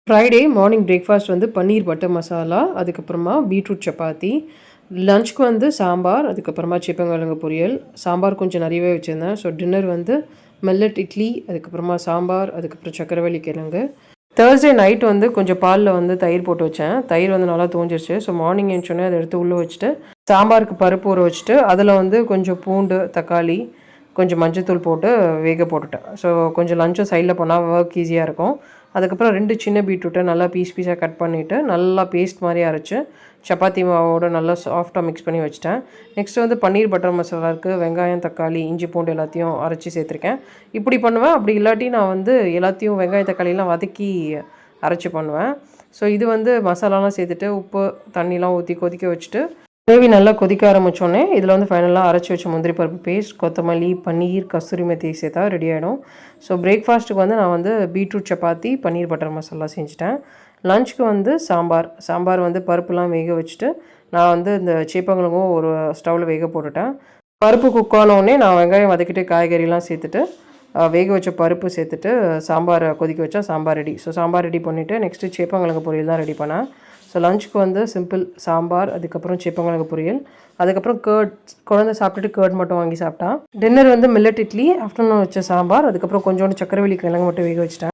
Friday morning breakfast வந்து பன்னீர் butter masala, அதுக்கப்புறமா beetroot chapati, லஞ்சுக்கு வந்து சாம்பார், அதுக்கப்புறமா சேப்பங்கிழங்கு பொரியல். சாம்பார் கொஞ்சம் நிறையவே வச்சுருந்தேன். ஸோ டின்னர் வந்து மில்லட் இட்லி, அதுக்கப்புறமா சாம்பார், அதுக்கப்புறம் சக்கரவள்ளி கிழங்கு. தேர்ஸ்டே நைட் வந்து கொஞ்சம் பாலில் வந்து தயிர் போட்டு வச்சேன். தயிர் வந்து நல்லா தோஞ்சிருச்சு. ஸோ மார்னிங் எழுந்தோடனே அதை எடுத்து உள்ளே வச்சுட்டு சாம்பாருக்கு பருப்பு ஊற வச்சுட்டு அதில் வந்து கொஞ்சம் பூண்டு, தக்காளி, கொஞ்சம் மஞ்சத்தூள் போட்டு வேக போட்டுட்டேன். ஸோ கொஞ்சம் லஞ்சும் சைடில் பண்ணால் ஒர்க் ஈஸியாக இருக்கும். அதுக்கப்புறம் 2 சின்ன பீட்ரூட்டை நல்லா பீஸாக கட் பண்ணிவிட்டு நல்லா பேஸ்ட் மாதிரி அரைச்சி சப்பாத்தி மாவோடு நல்லா சாஃப்டாக மிக்ஸ் பண்ணி வச்சுட்டேன். நெக்ஸ்ட்டு வந்து பன்னீர் பட்டர் மசாலாவுக்கு வெங்காயம், தக்காளி, இஞ்சி, பூண்டு எல்லாத்தையும் அரைச்சி சேர்த்துருக்கேன். இப்படி பண்ணுவேன். அப்படி இல்லாட்டி நான் வந்து எல்லாத்தையும் வெங்காயம், தக்காளிலாம் வதக்கி அரைச்சி பண்ணுவேன். ஸோ இது வந்து மசாலாலாம் சேர்த்துட்டு உப்பு, தண்ணிலாம் ஊற்றி கொதிக்க வச்சுட்டு கிரேவி நல்லா கொதிக்க ஆரம்பித்தோடனே இதில் வந்து ஃபைனலாக அரைச்சி வச்ச முந்திரி பருப்பு பேஸ்ட், கொத்தமல்லி, பன்னீர், கஸ்தூரி மெத்தி சேர்த்தா ரெடி ஆகிடும். ஸோ பிரேக்ஃபாஸ்ட்டுக்கு வந்து நான் வந்து பீட்ரூட் சப்பாத்தி, பன்னீர் பட்டர் மசாலா செஞ்சுட்டேன். லஞ்சுக்கு வந்து சாம்பார் வந்து பருப்புலாம் வேக வச்சுட்டு நான் வந்து இந்த சேப்பங்கிழங்கும் ஒரு ஸ்டவ்வில் வேக போட்டுட்டேன். பருப்பு குக் ஆனோடனே நான் வெங்காயம் வதக்கிட்டு காய்கறிலாம் சேர்த்துட்டு வேக வச்ச பருப்பு சேர்த்துட்டு சாம்பாரை கொதிக்க வச்சா sambar ready. So sambar ready பண்ணிவிட்டு நெக்ஸ்ட்டு சேப்பங்கிழங்கு பொரியல் தான் ரெடி பண்ணேன். ஸோ லஞ்சுக்கு வந்து சிம்பிள் சாம்பார், அதுக்கப்புறம் சேப்பங்கிழங்கு பொரியல், அதுக்கப்புறம் குழந்தை சாப்பிட்டுட்டு கேர்ட் மட்டும் வாங்கி சாப்பிட்டா. டின்னர் வந்து மில்லட் இட்லி, ஆஃப்டர்நூன் வச்ச சாம்பார், அதுக்கப்புறம் கொஞ்சோண்டு சக்கரவள்ளி கிழங்கு மட்டும் வேக வச்சுட்டேன்.